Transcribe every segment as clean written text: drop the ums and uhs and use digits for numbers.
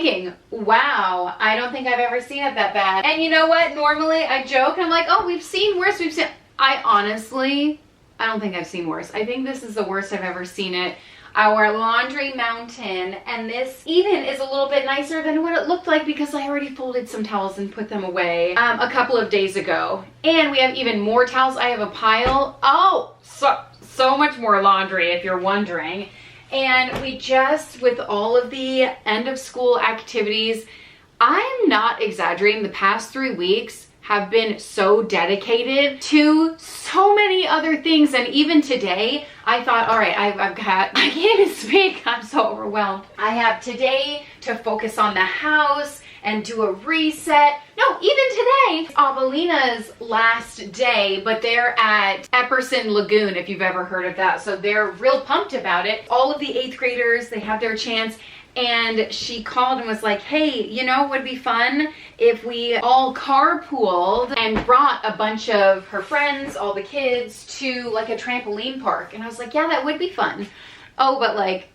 thinking, wow, I don't think I've ever seen it that bad. And you know what? Normally I joke and I'm like, oh, we've seen worse, I honestly, I don't think I've seen worse. I think this is the worst I've ever seen it. Our laundry mountain, and this even is a little bit nicer than what it looked like because I already folded some towels and put them away a couple of days ago. And we have even more towels. I have a pile. Oh, so much more laundry if you're wondering. And we just, with all of the end of school activities, I'm not exaggerating, the past 3 weeks have been so dedicated to so many other things. And even today, I thought, all right, I can't even speak. I'm so overwhelmed. I have today to focus on the house and do a reset. No, even today, it's Avelina's last day, but they're at Epperson Lagoon, if you've ever heard of that. So they're real pumped about it. All of the 8th graders, they have their chance. And she called and was like, hey, you know, it would be fun if we all carpooled and brought a bunch of her friends, all the kids, to like a trampoline park. And I was like, yeah, that would be fun. Oh, but like,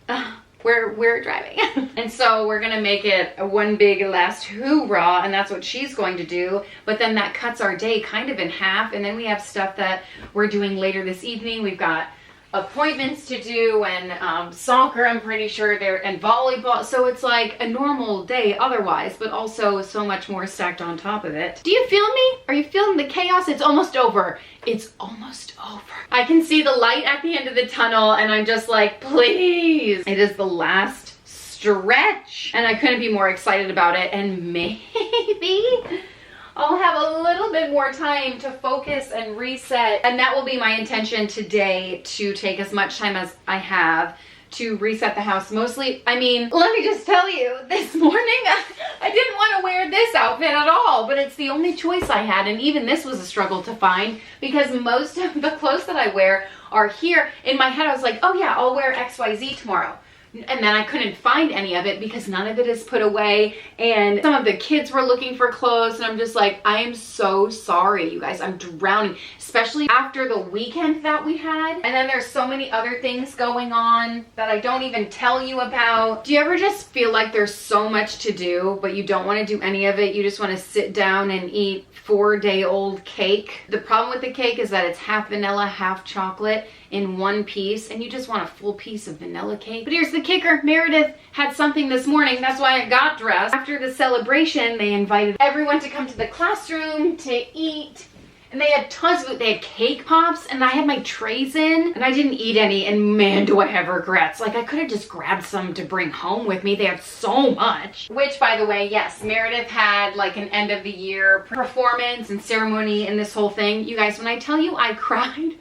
we're driving. And so we're gonna make it a one big last hoorah, and that's what she's going to do. But then that cuts our day kind of in half. And then we have stuff that we're doing later this evening. We've got appointments to do, and soccer, I'm pretty sure, there, and volleyball. So it's like a normal day otherwise, but also so much more stacked on top of it. Do you feel me? Are you feeling the chaos? It's almost over. It's almost over. I can see the light at the end of the tunnel, and I'm just like, please. It is the last stretch, and I couldn't be more excited about it. And maybe I'll have a little bit more time to focus and reset. And that will be my intention today, to take as much time as I have to reset the house. Mostly, I mean, let me just tell you, this morning, I didn't want to wear this outfit at all, but it's the only choice I had. And even this was a struggle to find because most of the clothes that I wear are here. In my head, I was like, oh yeah, I'll wear XYZ tomorrow. And then I couldn't find any of it because none of it is put away, and some of the kids were looking for clothes, and I'm just like, I am so sorry, you guys. I'm drowning, especially after the weekend that we had. And then there's so many other things going on that I don't even tell you about. Do you ever just feel like there's so much to do, but you don't want to do any of it? You just want to sit down and eat 4-day-old cake. The problem with the cake is that it's half vanilla, half chocolate in one piece, and you just want a full piece of vanilla cake. But here's the kicker. Meredith had something this morning. That's why I got dressed. After the celebration, they invited everyone to come to the classroom to eat. And they had tons of food. They had cake pops, and I had my trays in, and I didn't eat any, and man, do I have regrets. Like, I could have just grabbed some to bring home with me. They have so much. Which, by the way, yes, Meredith had like an end of the year performance and ceremony and this whole thing. You guys, when I tell you I cried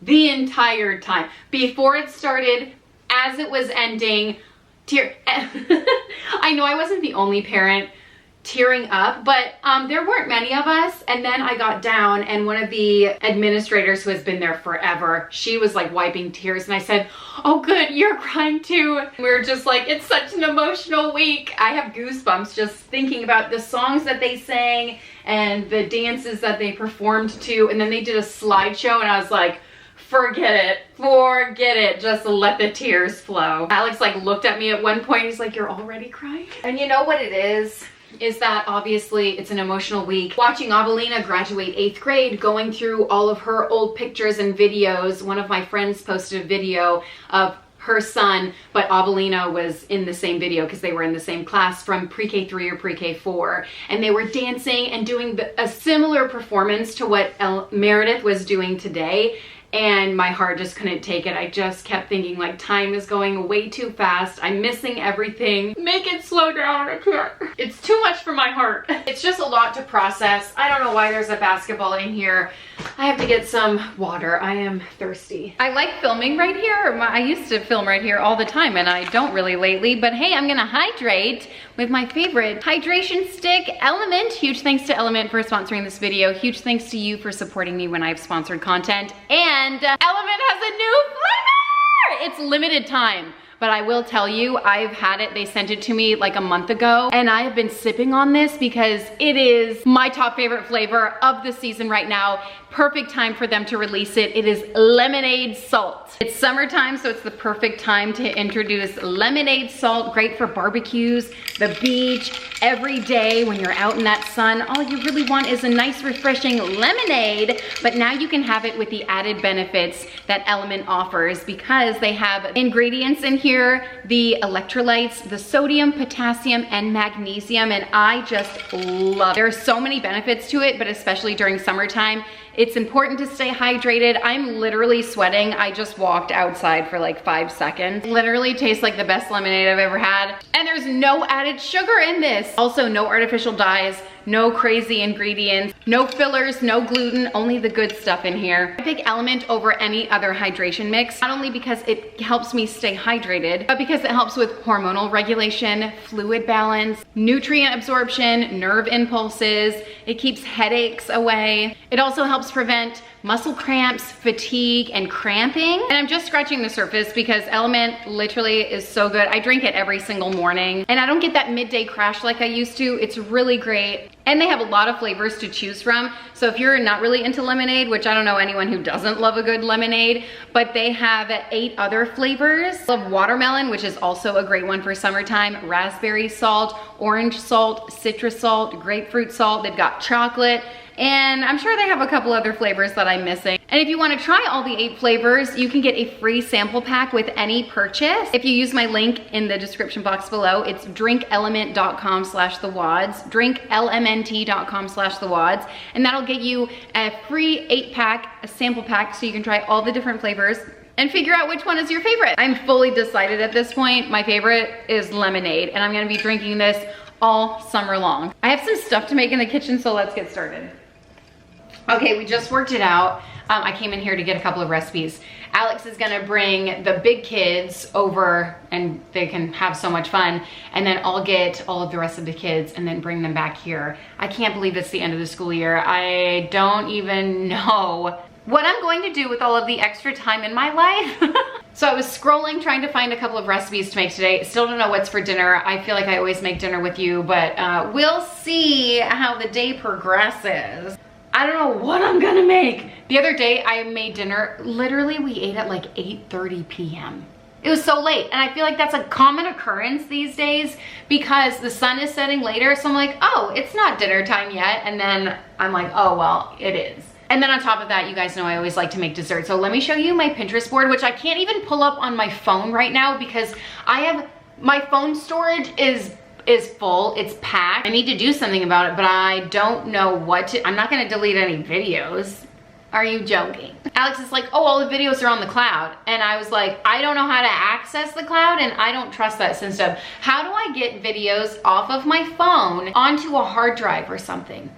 the entire time. Before it started, as it was ending, I know I wasn't the only parent tearing up, but there weren't many of us. And then I got down, and one of the administrators who has been there forever, she was like wiping tears, and I said, oh good, you're crying too. And we were just like, it's such an emotional week. I have goosebumps just thinking about the songs that they sang and the dances that they performed to. And then they did a slideshow, and I was like, forget it, just let the tears flow. Alex like looked at me at one point, he's like, you're already crying? And you know what it is that obviously it's an emotional week. Watching Avelina graduate 8th grade, going through all of her old pictures and videos. One of my friends posted a video of her son, but Avelina was in the same video because they were in the same class from pre-K 3 or pre-K 4, and they were dancing and doing a similar performance to what Meredith was doing today. And my heart just couldn't take it. I just kept thinking, like, time is going way too fast. I'm missing everything. Make it slow down. I can't. It's too much for my heart. It's just a lot to process. I don't know why there's a basketball in here. I have to get some water. I am thirsty. I like filming right here. I used to film right here all the time, and I don't really lately. But hey, I'm gonna hydrate with my favorite hydration stick, Element. Huge thanks to Element for sponsoring this video. Huge thanks to you for supporting me when I've sponsored content. And Element has a new flavor! It's limited time. But I will tell you, I've had it, they sent it to me like a month ago, and I have been sipping on this because it is my top favorite flavor of the season right now. perfect time for them to release it. It is lemonade salt. It's summertime, so it's the perfect time to introduce lemonade salt. Great for barbecues, the beach, every day when you're out in that sun. All you really want is a nice refreshing lemonade, but now you can have it with the added benefits that Element offers because they have ingredients in here, the electrolytes, the sodium, potassium, and magnesium, and I just love it. There are so many benefits to it, but especially during summertime, it's important to stay hydrated. I'm literally sweating. I just walked outside for like 5 seconds. Literally tastes like the best lemonade I've ever had. And there's no added sugar in this. Also, no artificial dyes, no crazy ingredients, no fillers, no gluten, only the good stuff in here. I pick Element over any other hydration mix, not only because it helps me stay hydrated, but because it helps with hormonal regulation, fluid balance, nutrient absorption, nerve impulses. It keeps headaches away. It also helps prevent muscle cramps, fatigue, and cramping. And I'm just scratching the surface because Element literally is so good. I drink it every single morning and I don't get that midday crash like I used to. It's really great. And they have a lot of flavors to choose from. So if you're not really into lemonade, which I don't know anyone who doesn't love a good lemonade, but they have 8 other flavors. I love watermelon, which is also a great one for summertime, raspberry salt, orange salt, citrus salt, grapefruit salt. They've got chocolate, and I'm sure they have a couple other flavors that I'm missing. And if you want to try all the 8 flavors, you can get a free sample pack with any purchase. If you use my link in the description box below, it's drinkelement.com/thewads, drinklmnt.com/thewads, and that'll get you a free 8-pack, a sample pack, so you can try all the different flavors and figure out which one is your favorite. I'm fully decided at this point. My favorite is lemonade, and I'm gonna be drinking this all summer long. I have some stuff to make in the kitchen, so let's get started. Okay, we just worked it out. I came in here to get a couple of recipes. Alex is gonna bring the big kids over and they can have so much fun, and then I'll get all of the rest of the kids and then bring them back here. I can't believe it's the end of the school year. I don't even know what I'm going to do with all of the extra time in my life. So I was scrolling, trying to find a couple of recipes to make today. Still don't know what's for dinner. I feel like I always make dinner with you, but we'll see how the day progresses. I don't know what I'm gonna make. The other day I made dinner, literally we ate at like 8:30 p.m. It was so late, and I feel like that's a common occurrence these days because the sun is setting later, so I'm like, oh, it's not dinner time yet, and then I'm like, oh, well, it is. And then on top of that, you guys know I always like to make dessert, so let me show you my Pinterest board, which I can't even pull up on my phone right now because my phone storage is full, it's packed. I need to do something about it, but I don't know what to. I'm not gonna delete any videos. Are you joking? Alex is like, oh, all the videos are on the cloud. And I was like, I don't know how to access the cloud and I don't trust that system. How do I get videos off of my phone onto a hard drive or something?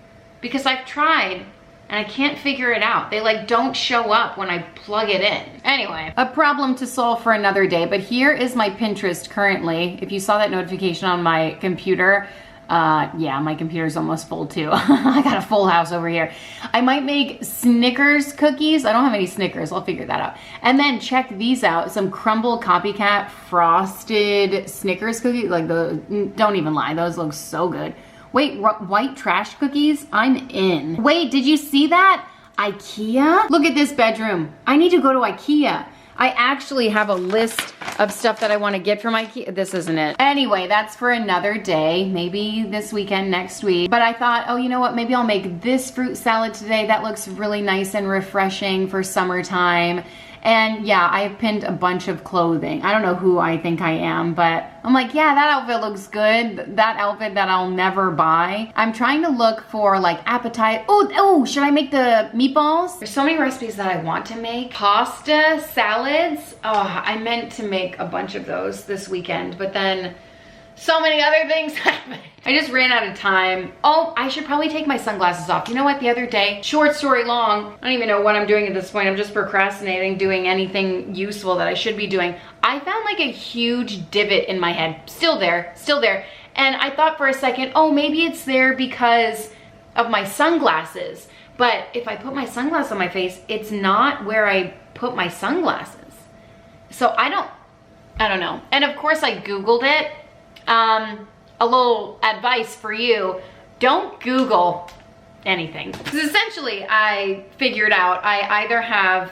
Because I've tried and I can't figure it out. They like don't show up when I plug it in. Anyway, a problem to solve for another day, but here is my Pinterest currently. If you saw that notification on my computer, yeah, my computer's almost full too. I got a full house over here. I might make Snickers cookies. I don't have any Snickers, I'll figure that out. And then check these out, some Crumbl Copycat frosted Snickers cookies. Like those, don't even lie, those look so good. Wait, white trash cookies? I'm in. Wait, did you see that? IKEA? Look at this bedroom. I need to go to IKEA. I actually have a list of stuff that I want to get from IKEA. This isn't it. Anyway, that's for another day. Maybe this weekend, next week. But I thought, oh, you know what? Maybe I'll make this fruit salad today. That looks really nice and refreshing for summertime. And yeah, I've pinned a bunch of clothing. I don't know who I think I am, but I'm like, yeah, that outfit looks good. That outfit that I'll never buy. I'm trying to look for like appetite. Oh, should I make the meatballs? There's so many recipes that I want to make. Pasta, salads. Oh, I meant to make a bunch of those this weekend, but then so many other things happened. I just ran out of time. Oh, I should probably take my sunglasses off. You know what, the other day, short story long, I don't even know what I'm doing at this point. I'm just procrastinating doing anything useful that I should be doing. I found like a huge divot in my head. Still there. And I thought for a second, oh, maybe it's there because of my sunglasses. But if I put my sunglasses on my face, it's not where I put my sunglasses. So I don't know. And of course I Googled it. A little advice for you, don't Google anything. Because essentially I figured out I either have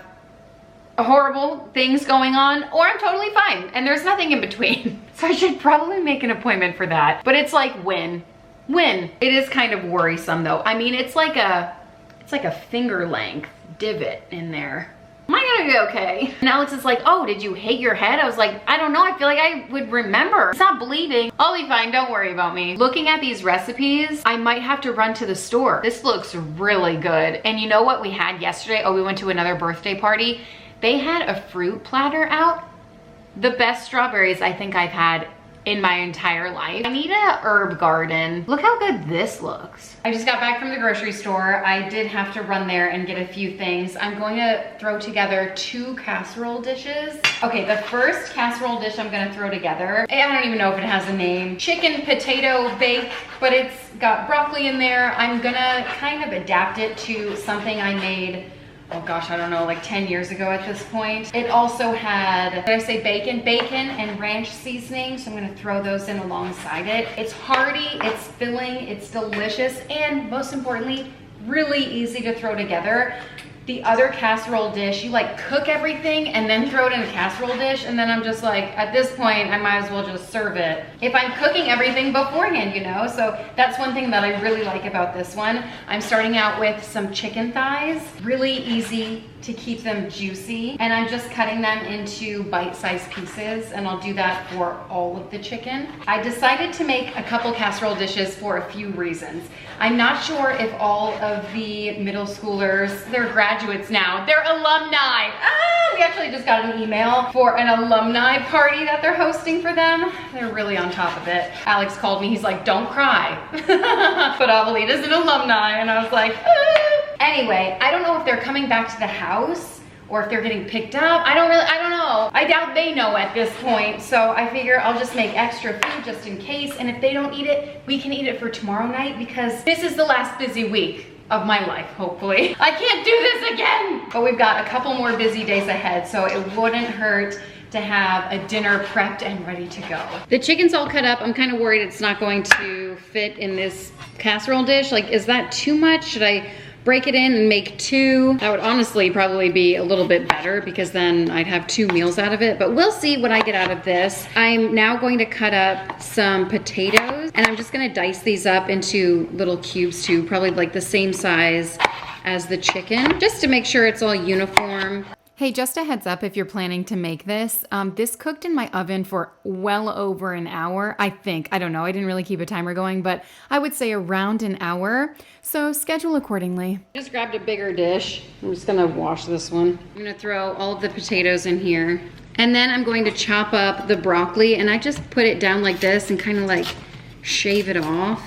horrible things going on or I'm totally fine and there's nothing in between. So I should probably make an appointment for that. But it's like when. It is kind of worrisome though. I mean, it's like a finger length divot in there. Am I gonna be okay? And Alex is like, oh, did you hit your head? I was like, I don't know. I feel like I would remember. It's not bleeding. I'll be fine. Don't worry about me. Looking at these recipes, I might have to run to the store. This looks really good. And you know what we had yesterday? Oh, we went to another birthday party. They had a fruit platter out. The best strawberries I think I've had in my entire life. I need a herb garden. Look how good this looks. I just got back from the grocery store. I did have to run there and get a few things. I'm going to throw together 2 casserole dishes. Okay, the first casserole dish I'm gonna throw together, I don't even know if it has a name. Chicken potato bake, but it's got broccoli in there. I'm gonna kind of adapt it to something I made, oh gosh, I don't know, like 10 years ago at this point. It also had, did I say bacon? Bacon and ranch seasoning, so I'm gonna throw those in alongside it. It's hearty, it's filling, it's delicious, and most importantly, really easy to throw together. The other casserole dish, you like cook everything and then throw it in a casserole dish, and then I'm just like, at this point, I might as well just serve it. If I'm cooking everything beforehand, you know? So that's one thing that I really like about this one. I'm starting out with some chicken thighs, really easy to keep them juicy, and I'm just cutting them into bite-sized pieces, and I'll do that for all of the chicken. I decided to make a couple casserole dishes for a few reasons. I'm not sure if all of the middle schoolers, they're graduates now, they're alumni. We actually just got an email for an alumni party that they're hosting for them. They're really on top of it. Alex called me, he's like, don't cry. But Avelita's an alumni, and I was like, Anyway, I don't know if they're coming back to the house or if they're getting picked up. I don't know. I doubt they know at this point. So I figure I'll just make extra food just in case. And if they don't eat it, we can eat it for tomorrow night, because this is the last busy week of my life, hopefully. I can't do this again. But we've got a couple more busy days ahead, so it wouldn't hurt to have a dinner prepped and ready to go. The chicken's all cut up. I'm kind of worried it's not going to fit in this casserole dish. Like, is that too much? Should I break it in and make 2? That would honestly probably be a little bit better, because then I'd have 2 meals out of it, but we'll see what I get out of this. I'm now going to cut up some potatoes, and I'm just gonna dice these up into little cubes too, probably like the same size as the chicken, just to make sure it's all uniform. Hey, just a heads up if you're planning to make this. This cooked in my oven for well over an hour, I think. I don't know, I didn't really keep a timer going, but I would say around an hour. So schedule accordingly. Just grabbed a bigger dish. I'm just gonna wash this one. I'm gonna throw all of the potatoes in here. And then I'm going to chop up the broccoli, and I just put it down like this and kind of like shave it off.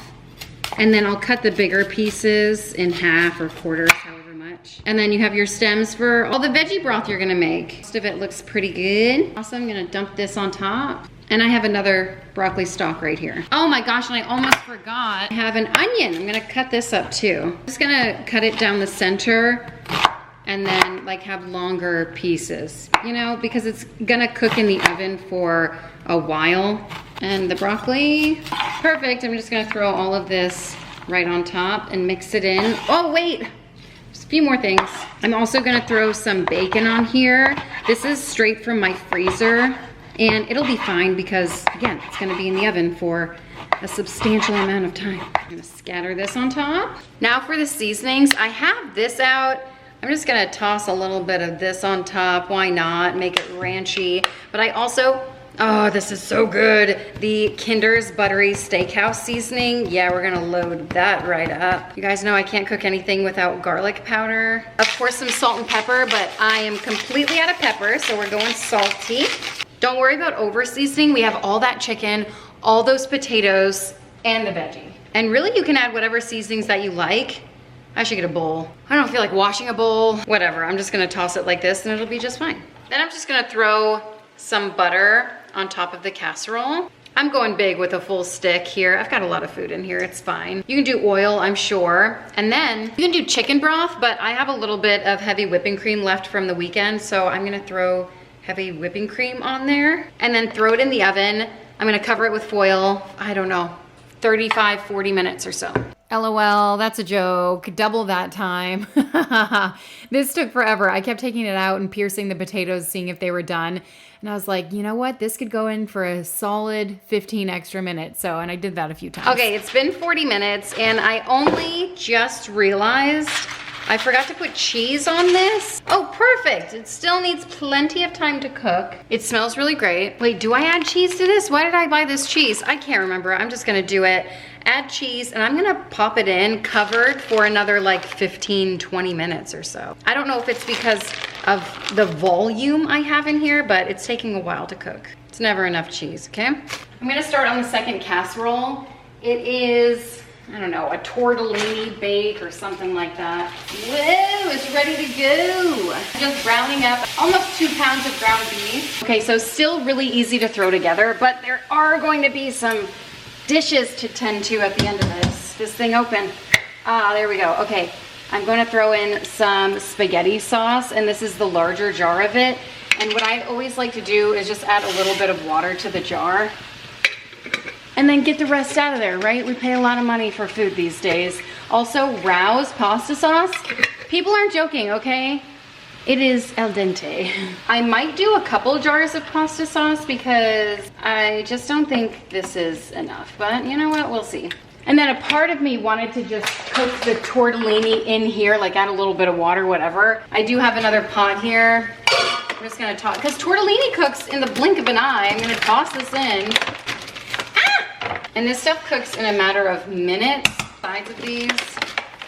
And then I'll cut the bigger pieces in half or quarters, however much. And then you have your stems for all the veggie broth you're gonna make. Most of it looks pretty good. Also, I'm gonna dump this on top. And I have another broccoli stalk right here. Oh my gosh, and I almost forgot. I have an onion. I'm gonna cut this up too. I'm just gonna cut it down the center and then like have longer pieces, you know, because it's gonna cook in the oven for a while. And the broccoli, perfect. I'm just gonna throw all of this right on top and mix it in. Oh wait, just a few more things. I'm also gonna throw some bacon on here. This is straight from my freezer, and it'll be fine because, again, it's gonna be in the oven for a substantial amount of time. I'm gonna scatter this on top. Now for the seasonings, I have this out. I'm just gonna toss a little bit of this on top. Why not? Make it ranchy. But I also, oh, this is so good. The Kinder's Buttery Steakhouse seasoning. Yeah, we're gonna load that right up. You guys know I can't cook anything without garlic powder. Of course, some salt and pepper, but I am completely out of pepper, so we're going salty. Don't worry about over seasoning. We have all that chicken, all those potatoes, and the veggie. And really, you can add whatever seasonings that you like. I should get a bowl. I don't feel like washing a bowl. Whatever, I'm just gonna toss it like this and it'll be just fine. Then I'm just gonna throw some butter on top of the casserole. I'm going big with a full stick here. I've got a lot of food in here, it's fine. You can do oil, I'm sure. And then you can do chicken broth, but I have a little bit of heavy whipping cream left from the weekend, so I'm gonna throw heavy whipping cream on there and then throw it in the oven. I'm gonna cover it with foil, I don't know, 35, 40 minutes or so. LOL, that's a joke. Double that time. This took forever. I kept taking it out and piercing the potatoes, seeing if they were done. And I was like, you know what? This could go in for a solid 15 extra minutes. So, and I did that a few times. Okay, it's been 40 minutes and I only just realized I forgot to put cheese on this. Oh, perfect. It still needs plenty of time to cook. It smells really great. Wait, do I add cheese to this? Why did I buy this cheese? I can't remember. I'm just gonna do it. Add cheese, and I'm gonna pop it in covered for another like 15, 20 minutes or so. I don't know if it's because of the volume I have in here, but it's taking a while to cook. It's never enough cheese, okay? I'm gonna start on the second casserole. It is, I don't know, a tortellini bake or something like that. Whoa, it's ready to go. Just browning up almost 2 pounds of ground beef. Okay, so still really easy to throw together, but there are going to be some dishes to tend to at the end of this thing open. Ah, there we go. Okay, I'm going to throw in some spaghetti sauce, and this is the larger jar of it. And what I always like to do is just add a little bit of water to the jar and then get the rest out of there, right? We pay a lot of money for food these days. Also, Rao's pasta sauce. People aren't joking, okay? It is al dente. I might do a couple jars of pasta sauce because I just don't think this is enough, but you know what, we'll see. And then a part of me wanted to just cook the tortellini in here, like add a little bit of water, whatever. I do have another pot here. I'm just gonna toss, because tortellini cooks in the blink of an eye. I'm gonna toss this in. Ah! And this stuff cooks in a matter of minutes, sides of these.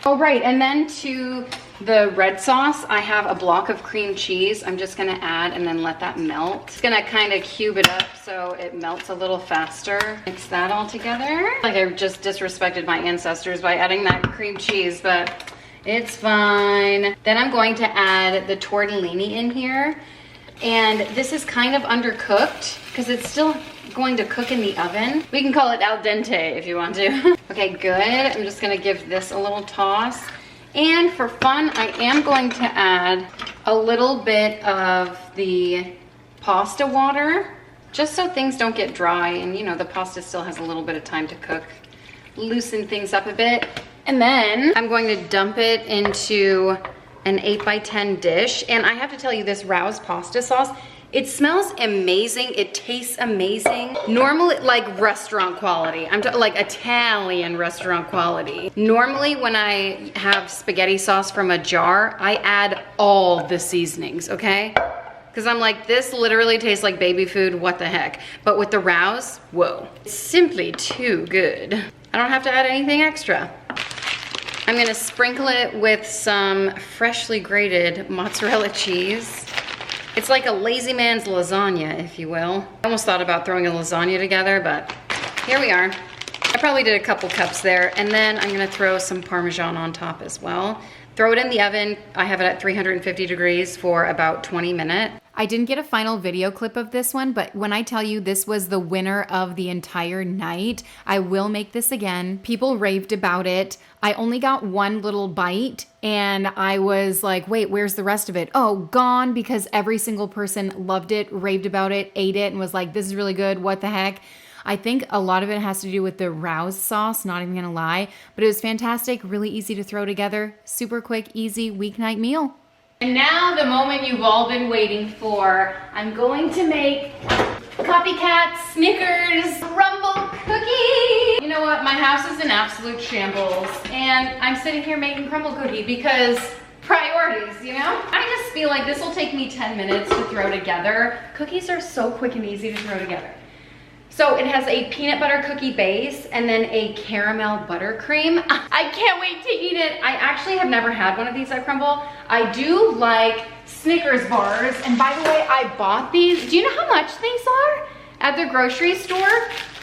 Oh, right, and then to the red sauce, I have a block of cream cheese. I'm just gonna add and then let that melt. It's gonna kind of cube it up so it melts a little faster. Mix that all together. Like I just disrespected my ancestors by adding that cream cheese, but it's fine. Then I'm going to add the tortellini in here. And this is kind of undercooked because it's still going to cook in the oven. We can call it al dente if you want to. Okay, good. I'm just gonna give this a little toss. And for fun, I am going to add a little bit of the pasta water, just so things don't get dry and you know, the pasta still has a little bit of time to cook. Loosen things up a bit. And then I'm going to dump it into an 8x10 dish. And I have to tell you, this Rao's pasta sauce, it smells amazing. It tastes amazing. Normally, like restaurant quality. I'm like Italian restaurant quality. Normally, when I have spaghetti sauce from a jar, I add all the seasonings, okay? Because I'm like, this literally tastes like baby food, what the heck? But with the Rao's, whoa. It's simply too good. I don't have to add anything extra. I'm gonna sprinkle it with some freshly grated mozzarella cheese. It's like a lazy man's lasagna, if you will. I almost thought about throwing a lasagna together, but here we are. I probably did a couple cups there, and then I'm gonna throw some Parmesan on top as well. Throw it in the oven. I have it at 350 degrees for about 20 minutes. I didn't get a final video clip of this one, but when I tell you this was the winner of the entire night, I will make this again. People raved about it. I only got one little bite and I was like, wait, where's the rest of it? Oh, gone, because every single person loved it, raved about it, ate it, and was like, this is really good, what the heck? I think a lot of it has to do with the Rao's sauce, not even gonna lie, but it was fantastic, really easy to throw together, super quick, easy weeknight meal. And now the moment you've all been waiting for, I'm going to make Copycat Snickers Crumbl cookie. You know what, my house is in absolute shambles and I'm sitting here making Crumbl cookie because priorities, you know? I just feel like this will take me 10 minutes to throw together. Cookies are so quick and easy to throw together. So it has a peanut butter cookie base and then a caramel buttercream. I can't wait to eat it. I actually have never had one of these at Crumbl. I do like Snickers bars. And by the way, I bought these. Do you know how much these are at the grocery store?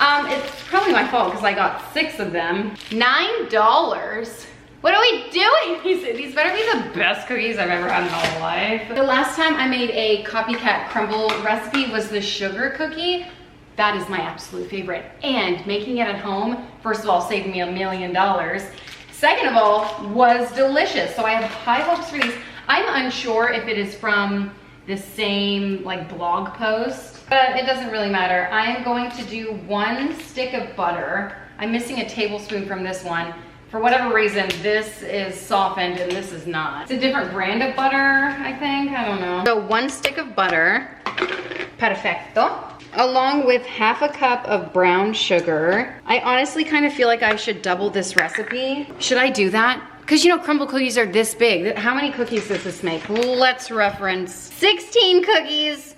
It's probably my fault because I got 6 of them. $9. What are we doing? These better be the best cookies I've ever had in my life. The last time I made a Copycat Crumbl recipe was the sugar cookie. That is my absolute favorite. And making it at home, first of all, saved me $1 million. Second of all, was delicious. So I have high hopes for these. I'm unsure if it is from the same like blog post, but it doesn't really matter. I am going to do 1 stick of butter. I'm missing a tablespoon from this one. For whatever reason, this is softened and this is not. It's a different brand of butter, I think. I don't know. So 1 stick of butter. Perfecto. Along with half a cup of brown sugar. I honestly kind of feel like I should double this recipe. Should I do that? Because you know Crumbl cookies are this big. How many cookies does this make? Let's reference 16 cookies.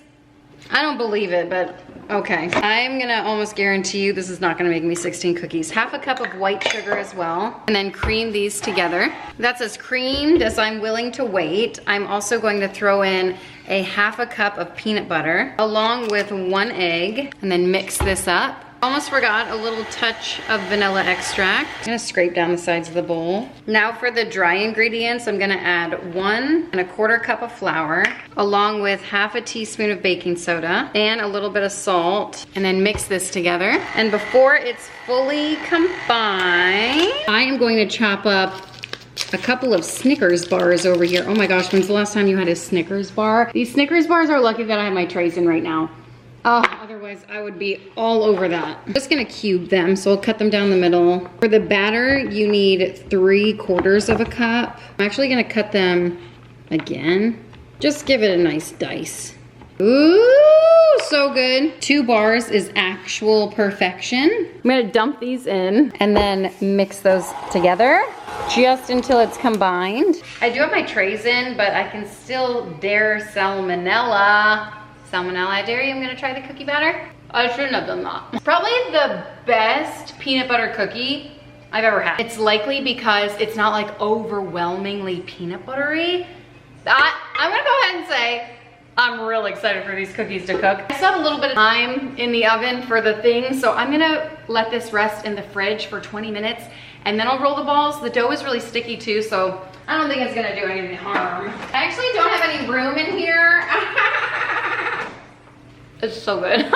I don't believe it, but okay. I'm gonna almost guarantee you this is not gonna make me 16 cookies. Half a cup of white sugar as well. And then cream these together. That's as creamed as I'm willing to wait. I'm also going to throw in a half a cup of peanut butter along with 1 egg and then mix this up. Almost forgot a little touch of vanilla extract. I'm gonna scrape down the sides of the bowl. Now for the dry ingredients, I'm gonna add 1 1/4 cup of flour along with half a teaspoon of baking soda and a little bit of salt, and then mix this together. And before it's fully combined, I am going to chop up a couple of Snickers bars over here. Oh my gosh, when's the last time you had a Snickers bar? These Snickers bars are lucky that I have my trays in right now. Oh, otherwise I would be all over that. I'm just gonna cube them, so I'll cut them down the middle. For the batter, you need 3/4 of a cup. I'm actually gonna cut them again. Just give it a nice dice. Ooh, so good. 2 bars is actual perfection. I'm gonna dump these in and then mix those together just until it's combined. I do have my trays in, but I can still dare salmonella. Salmonella, I dare you. I'm gonna try the cookie batter. I shouldn't have done that. Probably the best peanut butter cookie I've ever had. It's likely because it's not like overwhelmingly peanut buttery. I'm gonna go ahead and say I'm really excited for these cookies to cook. I still have a little bit of time in the oven for the thing, so I'm gonna let this rest in the fridge for 20 minutes and then I'll roll the balls. The dough is really sticky too, so I don't think it's gonna do any harm. I actually don't have any room in here. It's so good.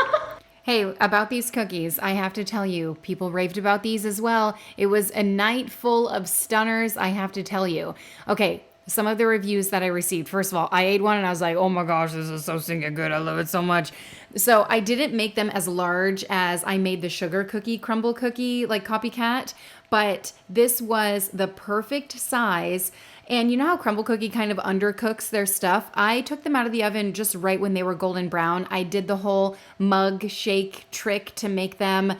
Hey, about these cookies, I have to tell you, people raved about these as well. It was a night full of stunners, I have to tell you. Okay, some of the reviews that I received. First of all, I ate one and I was like, oh my gosh, this is so stinking good. I love it so much. So I didn't make them as large as I made the sugar cookie, Crumbl cookie, like Copycat, but this was the perfect size. And you know how Crumbl cookie kind of undercooks their stuff? I took them out of the oven just right when they were golden brown. I did the whole mug shake trick to make them.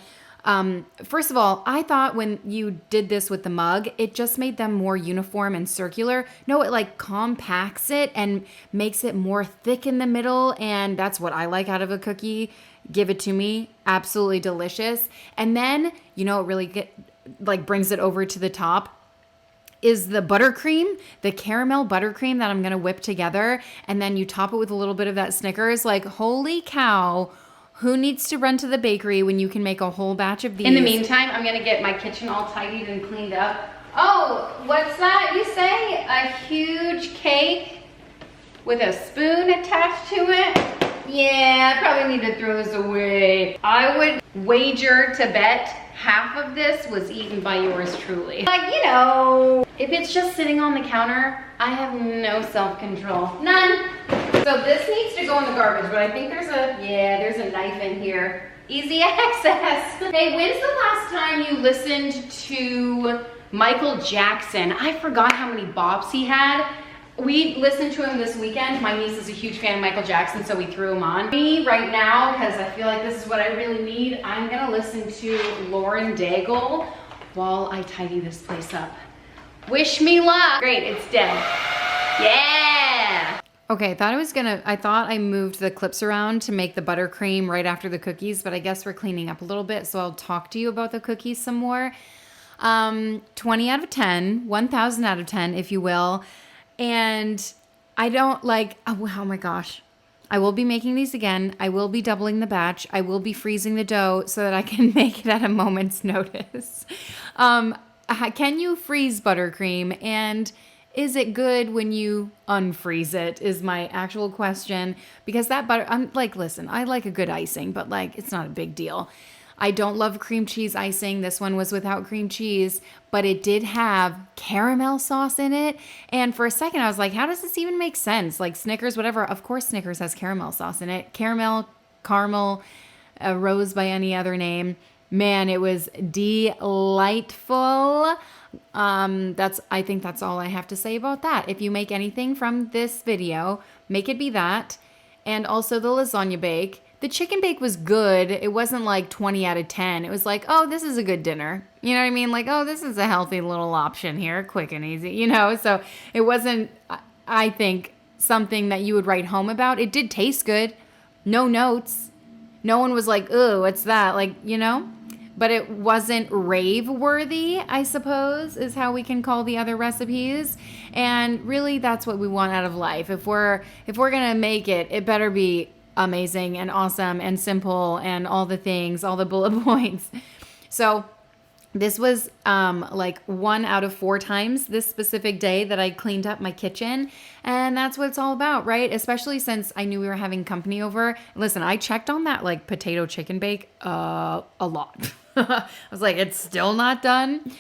First of all, I thought when you did this with the mug, it just made them more uniform and circular. No, it like compacts it and makes it more thick in the middle. And that's what I like out of a cookie. Give it to me. Absolutely delicious. And then, you know, it really brings it over to the top is the buttercream, the caramel buttercream that I'm gonna whip together, and then you top it with a little bit of that Snickers. Like, holy cow, who needs to run to the bakery when you can make a whole batch of these? In the meantime, I'm gonna get my kitchen all tidied and cleaned up. Oh, what's that you say? A huge cake with a spoon attached to it? Yeah, I probably need to throw this away. I would wager to bet half of this was eaten by yours truly. Like, you know, if it's just sitting on the counter, I have no self-control. None. So this needs to go in the garbage, but I think there's a knife in here. Easy access. Hey, when's the last time you listened to Michael Jackson? I forgot how many bops he had. We listened to him this weekend. My niece is a huge fan of Michael Jackson, so we threw him on. Me right now, because I feel like this is what I really need, I'm gonna listen to Lauren Daigle while I tidy this place up. Wish me luck. Great, it's dead. Yeah! Okay, I thought I moved the clips around to make the buttercream right after the cookies, but I guess we're cleaning up a little bit, so I'll talk to you about the cookies some more. 20 out of 10, 1,000 out of 10, if you will. And I don't like, oh my gosh. I will be making these again. I will be doubling the batch. I will be freezing the dough so that I can make it at a moment's notice. Can you freeze buttercream? And is it good when you unfreeze it is my actual question. Because that butter, I'm like, listen, I like a good icing, but like, it's not a big deal. I don't love cream cheese icing. This one was without cream cheese, but it did have caramel sauce in it. And for a second, I was like, how does this even make sense? Like Snickers, whatever. Of course, Snickers has caramel sauce in it. Caramel, rose by any other name. Man, it was delightful. I think that's all I have to say about that. If you make anything from this video, make it be that. And also the lasagna bake. The chicken bake was good. It wasn't like 20 out of 10. It was like, oh, this is a good dinner. You know what I mean? Like, oh, this is a healthy little option here, quick and easy, you know? So it wasn't, I think, something that you would write home about. It did taste good. No notes. No one was like, ooh, what's that? Like, you know? But it wasn't rave worthy, I suppose, is how we can call the other recipes. And really, that's what we want out of life. If we're gonna make it, it better be amazing and awesome and simple and all the things, all the bullet points. So this was like 1 out of 4 times this specific day that I cleaned up my kitchen. And that's what it's all about, right? Especially since I knew we were having company over. Listen, I checked on that like potato chicken bake a lot. I was like, it's still not done.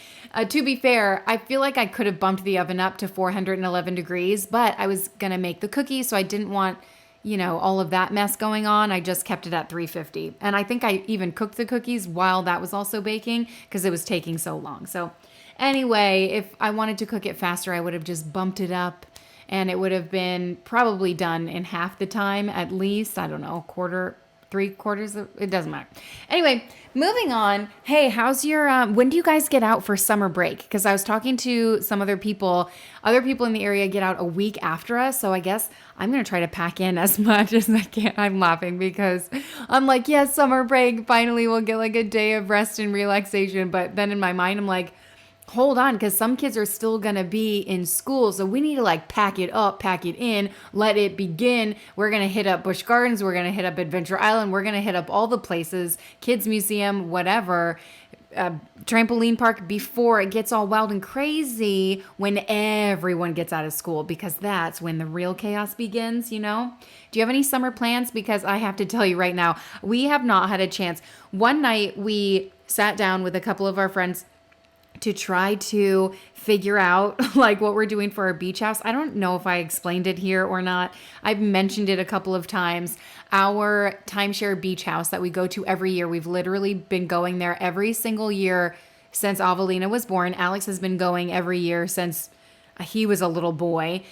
To be fair, I feel like I could have bumped the oven up to 411 degrees, but I was going to make the cookies, so I didn't want, you know, all of that mess going on. I just kept it at 350. And I think I even cooked the cookies while that was also baking because it was taking so long. So anyway, if I wanted to cook it faster, I would have just bumped it up and it would have been probably done in half the time at least. I don't know, quarter, 3/4. It doesn't matter. Anyway, moving on. Hey, how's your, when do you guys get out for summer break? Because I was talking to some other people in the area get out a week after us. So I guess I'm going to try to pack in as much as I can. I'm laughing because I'm like, yes, summer break. Finally, we'll get like a day of rest and relaxation. But then in my mind, I'm like, hold on, because some kids are still going to be in school. So we need to like pack it up, pack it in, let it begin. We're going to hit up Busch Gardens. We're going to hit up Adventure Island. We're going to hit up all the places, kids museum, whatever, trampoline park before it gets all wild and crazy when everyone gets out of school, because that's when the real chaos begins, you know? Do you have any summer plans? Because I have to tell you right now, we have not had a chance. One night we sat down with a couple of our friends to try to figure out like what we're doing for our beach house. I don't know if I explained it here or not. I've mentioned it a couple of times. Our timeshare beach house that we go to every year. We've literally been going there every single year since Avelina was born. Alex has been going every year since he was a little boy.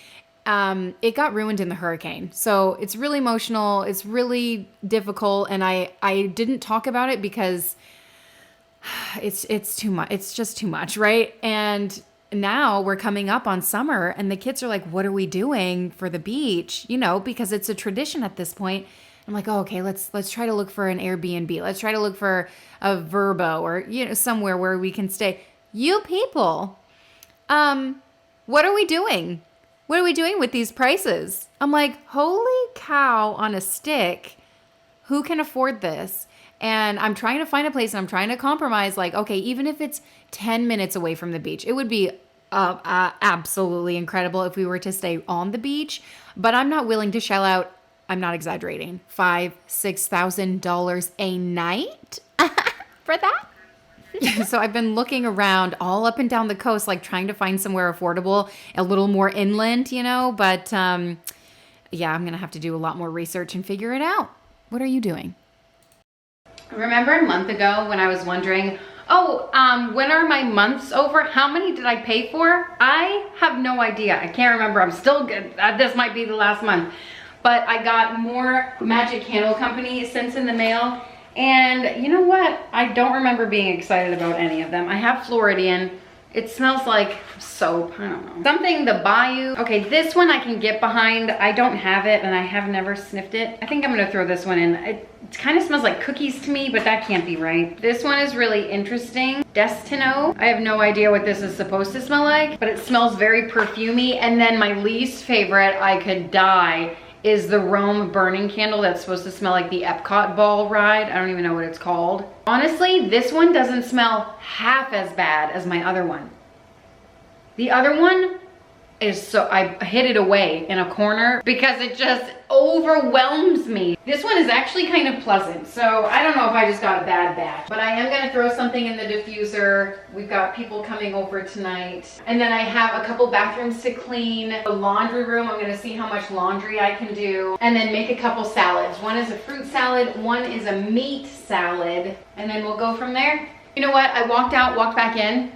It got ruined in the hurricane. So it's really emotional. It's really difficult. And I didn't talk about it because it's too much. It's just too much, right? And now we're coming up on summer and the kids are like, what are we doing for the beach? You know, because it's a tradition at this point. I'm like, oh, okay, let's try to look for an Airbnb. Let's try to look for a Verbo or, you know, somewhere where we can stay. You people, what are we doing? What are we doing with these prices? I'm like, holy cow on a stick. Who can afford this? And I'm trying to find a place and I'm trying to compromise. Like, okay, even if it's 10 minutes away from the beach, it would be absolutely incredible if we were to stay on the beach. But I'm not willing to shell out, I'm not exaggerating, $5,000-$6,000 a night for that. So I've been looking around all up and down the coast, like trying to find somewhere affordable, a little more inland, you know. But yeah, I'm going to have to do a lot more research and figure it out. What are you doing? Remember a month ago when I was wondering, when are my months over? How many did I pay for? I have no idea. I can't remember. I'm still good. This might be the last month. But I got more Magic Candle Company scents in the mail. And you know what? I don't remember being excited about any of them. I have Floridian. It smells like soap. I don't know. Something the Bayou. Okay, this one I can get behind. I don't have it and I have never sniffed it. I think I'm gonna throw this one in. It kind of smells like cookies to me, but that can't be right. This one is really interesting. Destino. I have no idea what this is supposed to smell like, but it smells very perfumey. And then my least favorite, I could die, is the Rome burning candle that's supposed to smell like the Epcot ball ride. I don't even know what it's called. Honestly, this one doesn't smell half as bad as my other one. The other one is so, I hid it away in a corner because it just overwhelms me. This one is actually kind of pleasant, so I don't know if I just got a bad batch, but I am gonna throw something in the diffuser. We've got people coming over tonight. And then I have a couple bathrooms to clean. The laundry room, I'm gonna see how much laundry I can do. And then make a couple salads. One is a fruit salad, one is a meat salad, and then we'll go from there. You know what, I walked out, walked back in,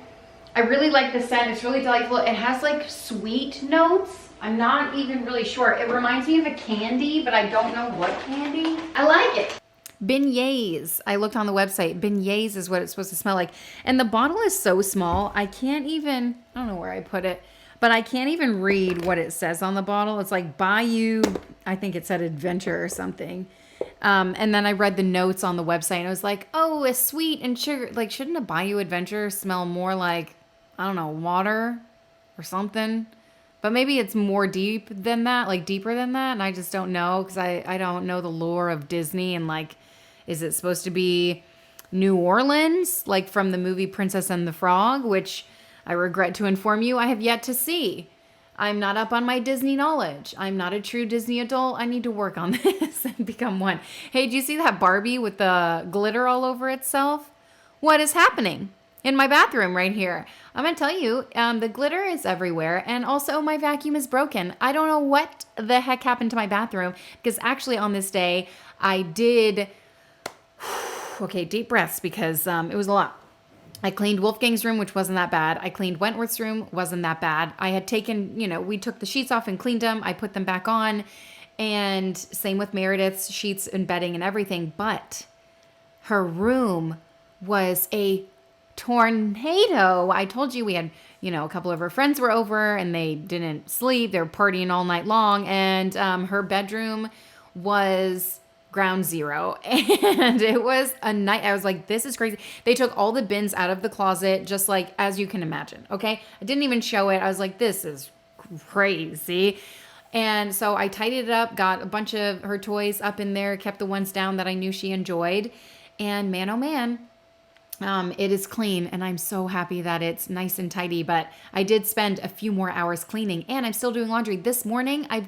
I really like the scent. It's really delightful. It has like sweet notes. I'm not even really sure. It reminds me of a candy, but I don't know what candy. I like it. Beignets. I looked on the website. Beignets is what it's supposed to smell like. And the bottle is so small. I don't know where I put it, but I can't even read what it says on the bottle. It's like Bayou, I think it said adventure or something. And then I read the notes on the website and I was like, oh, it's sweet and sugar. Like, shouldn't a Bayou adventure smell more like, I don't know, water or something? But maybe it's more deep than that, like deeper than that. And I just don't know because I don't know the lore of Disney and like, is it supposed to be New Orleans, like from the movie Princess and the Frog, which I regret to inform you I have yet to see. I'm not up on my Disney knowledge. I'm not a true Disney adult. I need to work on this and become one. Hey, do you see that Barbie with the glitter all over itself? What is happening in my bathroom right here? I'm going to tell you, the glitter is everywhere. And also my vacuum is broken. I don't know what the heck happened to my bathroom because actually on this day I did... Okay, deep breaths because it was a lot. I cleaned Wolfgang's room, which wasn't that bad. I cleaned Wentworth's room, wasn't that bad. I had taken, we took the sheets off and cleaned them. I put them back on. And same with Meredith's sheets and bedding and everything. But her room was a tornado. I told you we had, a couple of her friends were over and they didn't sleep. They were partying all night long. And her bedroom was ground zero. And it was a night. I was like, this is crazy. They took all the bins out of the closet, just like as you can imagine. Okay. I didn't even show it. I was like, this is crazy. And so I tidied it up, got a bunch of her toys up in there, kept the ones down that I knew she enjoyed. And man, oh man, it is clean. And I'm so happy that it's nice and tidy, but I did spend a few more hours cleaning and I'm still doing laundry. This morning I'm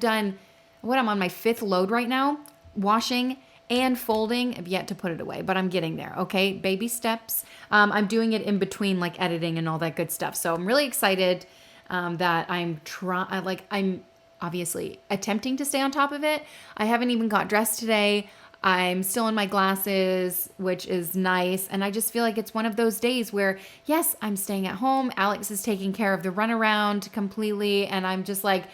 on my 5th load right now. Washing and folding. I've yet to put it away, but I'm getting there. Okay. Baby steps. I'm doing it in between like editing and all that good stuff. So I'm really excited that I'm obviously attempting to stay on top of it. I haven't even got dressed today. I'm still in my glasses, which is nice. And I just feel like it's one of those days where, yes, I'm staying at home. Alex is taking care of the runaround completely. And I'm just like,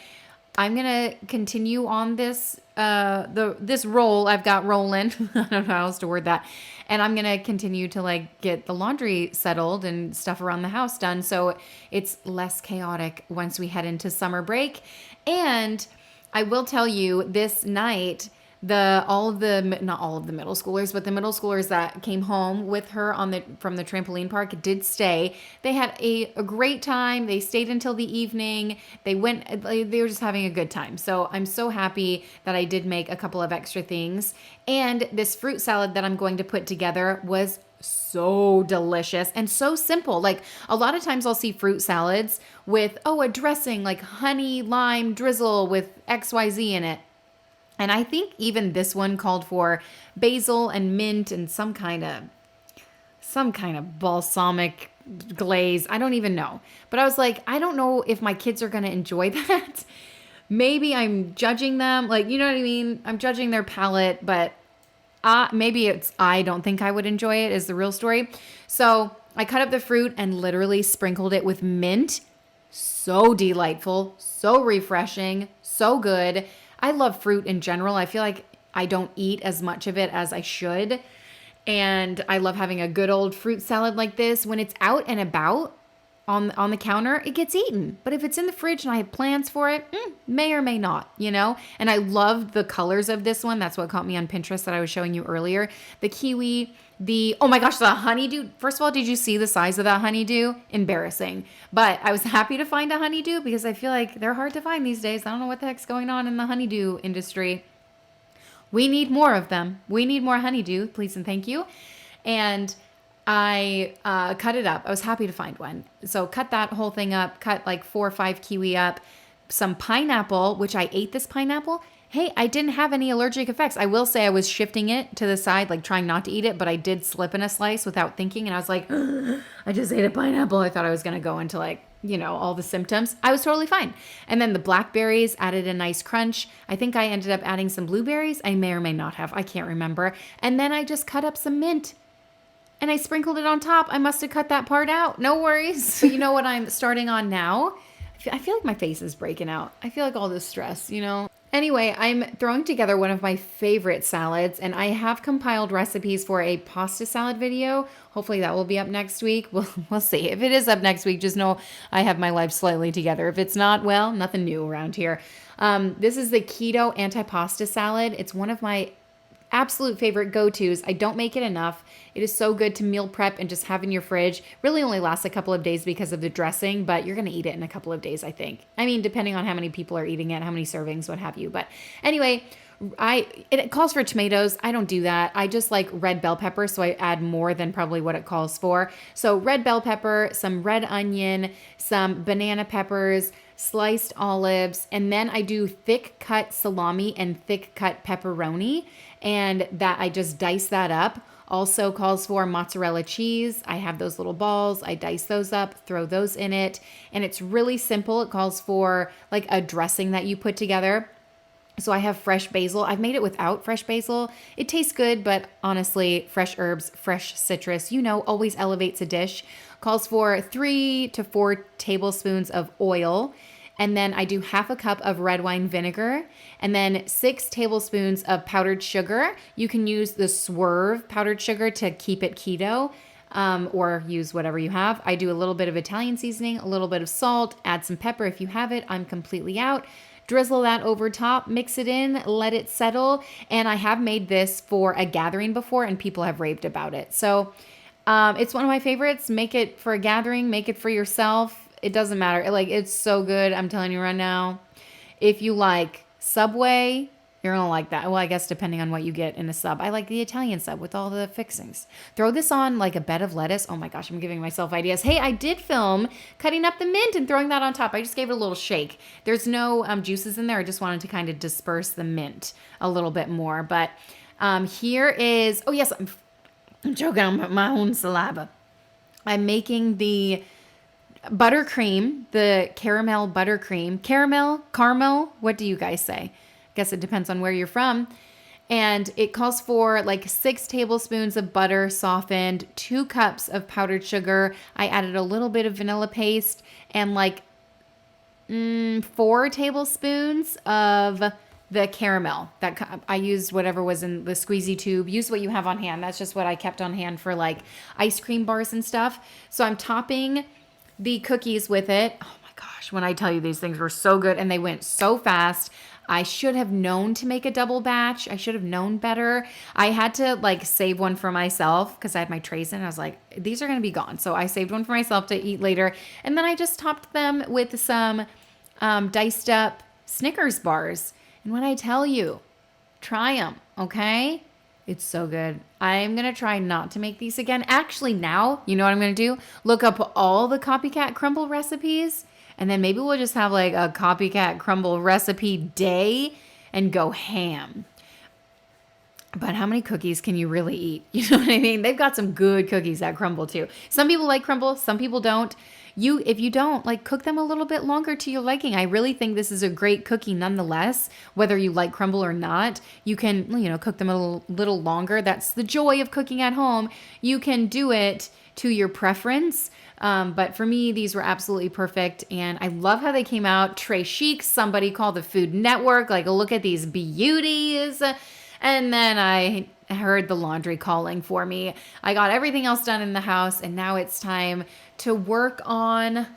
I'm going to continue on this role I've got rolling. I don't know how else to word that. And I'm going to continue to like get the laundry settled and stuff around the house done. So it's less chaotic once we head into summer break. And I will tell you this night, not all of the middle schoolers, but the middle schoolers that came home with her from the trampoline park did stay. They had a great time. They stayed until the evening. They were just having a good time. So I'm so happy that I did make a couple of extra things. And this fruit salad that I'm going to put together was so delicious and so simple. Like a lot of times I'll see fruit salads with, a dressing like honey, lime, drizzle with XYZ in it. And I think even this one called for basil and mint and some kind of balsamic glaze. I don't even know. But I was like, I don't know if my kids are going to enjoy that. Maybe I'm judging them. Like, you know what I mean? I'm judging their palate, but maybe I don't think I would enjoy it is the real story. So I cut up the fruit and literally sprinkled it with mint. So delightful, so refreshing, so good. I love fruit in general. I feel like I don't eat as much of it as I should. And I love having a good old fruit salad like this. When it's out and about on the counter, it gets eaten. But if it's in the fridge and I have plans for it, may or may not, And I love the colors of this one. That's what caught me on Pinterest that I was showing you earlier. The kiwi, oh my gosh, the honeydew. First of all, did you see the size of that honeydew? Embarrassing. But I was happy to find a honeydew because I feel like they're hard to find these days. I don't know what the heck's going on in the honeydew industry. We need more of them. We need more honeydew, please and thank you. And I cut it up. I was happy to find one. So cut that whole thing up, cut like 4 or 5 kiwi up, some pineapple, which I ate this pineapple. Hey, I didn't have any allergic effects. I will say I was shifting it to the side, like trying not to eat it, but I did slip in a slice without thinking. And I was like, I just ate a pineapple. I thought I was going to go into like, all the symptoms. I was totally fine. And then the blackberries added a nice crunch. I think I ended up adding some blueberries. I may or may not have. I can't remember. And then I just cut up some mint. and I sprinkled it on top. I must have cut that part out. No worries. But you know what I'm starting on now? I feel like my face is breaking out. I feel like all this stress, you know? Anyway, I'm throwing together one of my favorite salads, and I have compiled recipes for a pasta salad video. Hopefully that will be up next week. We'll see. If it is up next week, just know I have my life slightly together. If it's not, well, nothing new around here. This is the Keto Antipasto Salad. It's one of my absolute favorite go-tos. I don't make it enough. It is so good to meal prep and just have in your fridge. Really only lasts a couple of days because of the dressing, but you're going to eat it in a couple of days, I think. I mean, depending on how many people are eating it, how many servings, what have you. But anyway, it calls for tomatoes. I don't do that. I just like red bell pepper, so I add more than probably what it calls for. So red bell pepper, some red onion, some banana peppers, sliced olives, and then I do thick cut salami and thick cut pepperoni, and that I just dice that up. Also calls for mozzarella cheese. I have those little balls. I dice those up, throw those in it, and it's really simple. It calls for like a dressing that you put together. So I have fresh basil. I've made it without fresh basil. It tastes good, but honestly, fresh herbs, fresh citrus, always elevates a dish. Calls for 3 to 4 tablespoons of oil. And then I do half a cup of red wine vinegar, and then 6 tablespoons of powdered sugar. You can use the Swerve powdered sugar to keep it keto, or use whatever you have. I do a little bit of Italian seasoning, a little bit of salt, add some pepper if you have it. I'm completely out. Drizzle that over top, mix it in, let it settle. And I have made this for a gathering before, and people have raved about it. So it's one of my favorites. Make it for a gathering, make it for yourself. It doesn't matter. It's so good. I'm telling you right now. If you like Subway, you're going to like that. Well, I guess depending on what you get in a sub. I like the Italian sub with all the fixings. Throw this on like a bed of lettuce. Oh my gosh, I'm giving myself ideas. Hey, I did film cutting up the mint and throwing that on top. I just gave it a little shake. There's no juices in there. I just wanted to kind of disperse the mint a little bit more. But here is, oh yes, I'm choking on my own saliva. I'm making the buttercream, the caramel buttercream. Caramel, what do you guys say? I guess it depends on where you're from. And it calls for like 6 tablespoons of butter softened, 2 cups of powdered sugar. I added a little bit of vanilla paste and like 4 tablespoons of the caramel. That I used whatever was in the squeezy tube. Use what you have on hand. That's just what I kept on hand for like ice cream bars and stuff. So I'm topping the cookies with it. Oh my gosh, when I tell you these things were so good and they went so fast. I should have known to make a double batch. I should have known better. I had to like save one for myself because I had my trays in. I was like, these are going to be gone. So I saved one for myself to eat later. And then I just topped them with some diced up Snickers bars. And when I tell you, try them, okay? It's so good. I'm going to try not to make these again. Actually, now, you know what I'm going to do? Look up all the Copycat Crumbl recipes, and then maybe we'll just have like a Copycat Crumbl recipe day and go ham. But how many cookies can you really eat? You know what I mean? They've got some good cookies at Crumbl too. Some people like Crumbl, some people don't. If you don't, like, cook them a little bit longer to your liking. I really think this is a great cookie nonetheless, whether you like Crumbl or not. You can, cook them a little longer. That's the joy of cooking at home. You can do it to your preference. But for me, these were absolutely perfect. And I love how they came out. Très chic. Somebody called the Food Network. Like, look at these beauties. And then I heard the laundry calling for me. I got everything else done in the house, and now it's time to work on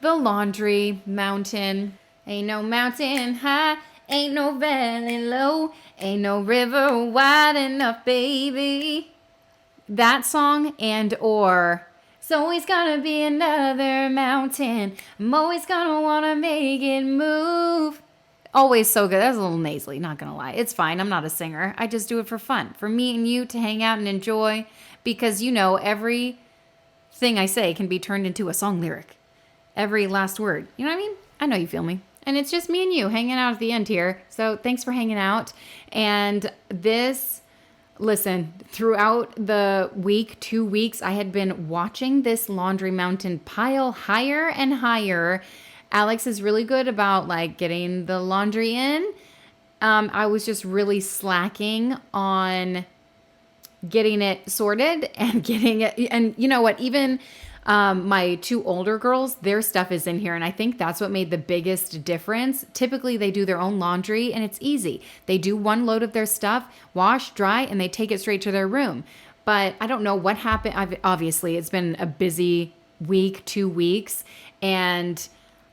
the laundry mountain. Ain't no mountain high, ain't no valley low, ain't no river wide enough, baby. That song or it's always gonna be another mountain. I'm always gonna wanna make it move. Always so good. That's a little nasally, not gonna lie. It's fine. I'm not a singer. I just do it for fun. For me and you to hang out and enjoy. Because every thing I say can be turned into a song lyric. Every last word. You know what I mean? I know you feel me. And it's just me and you hanging out at the end here. So thanks for hanging out. And listen, throughout the week, 2 weeks, I had been watching this laundry mountain pile higher and higher. Alex is really good about like getting the laundry in. I was just really slacking on getting it sorted and getting it. And you know what? Even my two older girls, their stuff is in here. And I think that's what made the biggest difference. Typically, they do their own laundry and it's easy. They do one load of their stuff, wash, dry, and they take it straight to their room. But I don't know what happened. Obviously, it's been a busy week, 2 weeks. And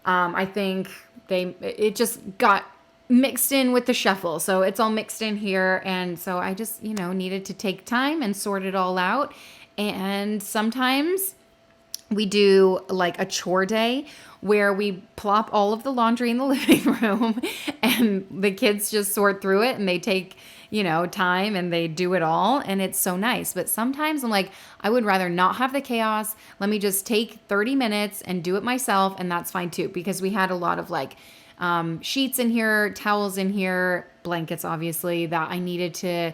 I think it just got mixed in with the shuffle. So it's all mixed in here. And so I just, needed to take time and sort it all out. And sometimes we do like a chore day where we plop all of the laundry in the living room and the kids just sort through it and they take, time and they do it all. And it's so nice. But sometimes I'm like, I would rather not have the chaos. Let me just take 30 minutes and do it myself. And that's fine too, because we had a lot of like sheets in here, towels in here, blankets, obviously, that I needed to,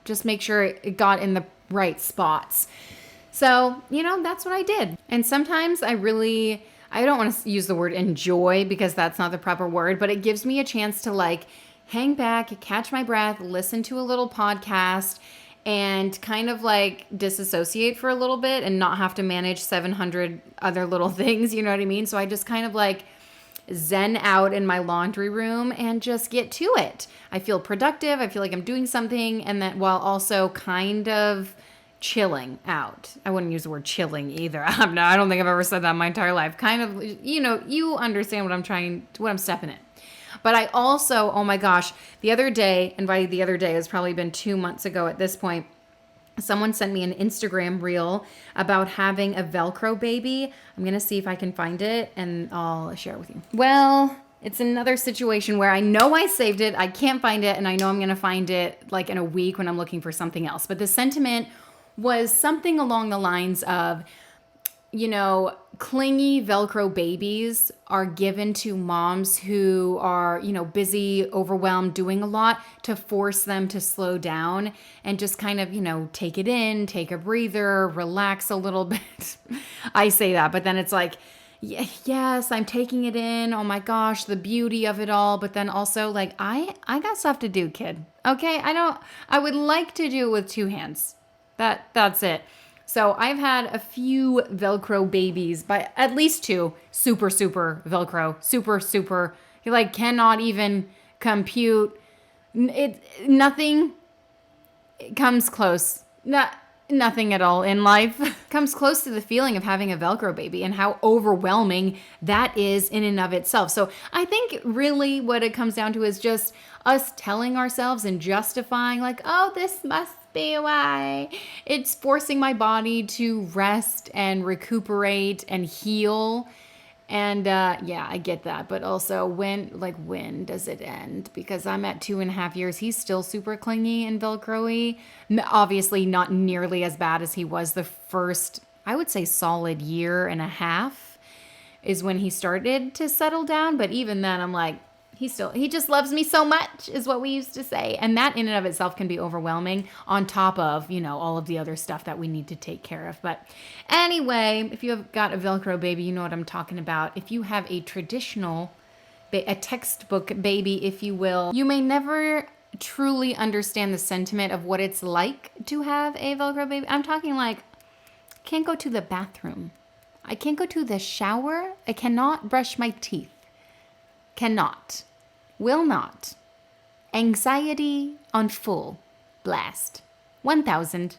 just make sure it got in the right spots. So, that's what I did. And sometimes I don't want to use the word enjoy because that's not the proper word, but it gives me a chance to like hang back, catch my breath, listen to a little podcast and kind of like disassociate for a little bit and not have to manage 700 other little things. You know what I mean? So I just kind of like zen out in my laundry room and just get to it. I feel productive. I feel like I'm doing something. And that while also kind of chilling out. I wouldn't use the word chilling either. I don't think I've ever said that in my entire life. Kind of, you understand what I'm stepping in. But I also, oh my gosh, the other day, and by the other day, it's probably been 2 months ago at this point, someone sent me an Instagram reel about having a Velcro baby. I'm going to see if I can find it and I'll share it with you. Well, it's another situation where I know I saved it, I can't find it, and I know I'm going to find it like in a week when I'm looking for something else. But the sentiment was something along the lines of, clingy Velcro babies are given to moms who are, busy, overwhelmed, doing a lot to force them to slow down and just kind of, take it in, take a breather, relax a little bit. I say that, but then it's like, yes, I'm taking it in. Oh my gosh, the beauty of it all. But then also like, I got stuff to do, kid. Okay. I would like to do it with 2 hands. That's it. So I've had a few Velcro babies, by at least 2 super Velcro, super. You like cannot even compute. Nothing comes close. Nothing at all in life comes close to the feeling of having a Velcro baby and how overwhelming that is in and of itself. So I think really what it comes down to is just us telling ourselves and justifying like, oh, this must be why. It's forcing my body to rest and recuperate and heal. And yeah, I get that. But also when does it end? Because I'm at 2.5 years. He's still super clingy and Velcro-y. Obviously not nearly as bad as he was the first, I would say solid 1.5 years is when he started to settle down. But even then I'm like, he just loves me so much is what we used to say. And that in and of itself can be overwhelming on top of, all of the other stuff that we need to take care of. But anyway, if you have got a Velcro baby, you know what I'm talking about. If you have a traditional, a textbook baby, if you will, you may never truly understand the sentiment of what it's like to have a Velcro baby. I'm talking like, I can't go to the bathroom. I can't go to the shower. I cannot brush my teeth. Cannot. Will not. Anxiety on full blast. 1,000.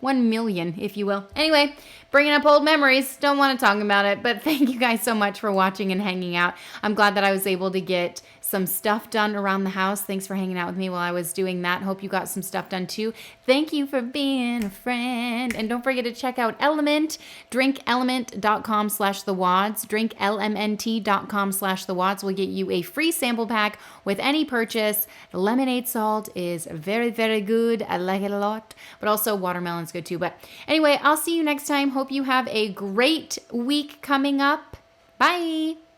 1 million, if you will. Anyway, bringing up old memories. Don't want to talk about it, but thank you guys so much for watching and hanging out. I'm glad that I was able to get some stuff done around the house. Thanks for hanging out with me while I was doing that. Hope you got some stuff done too. Thank you for being a friend. And don't forget to check out Element, drinkelement.com/thewads. drinklmnt.com/thewads will get you a free sample pack with any purchase. The lemonade salt is very, very good. I like it a lot. But also watermelon's good too. But anyway, I'll see you next time. Hope you have a great week coming up. Bye.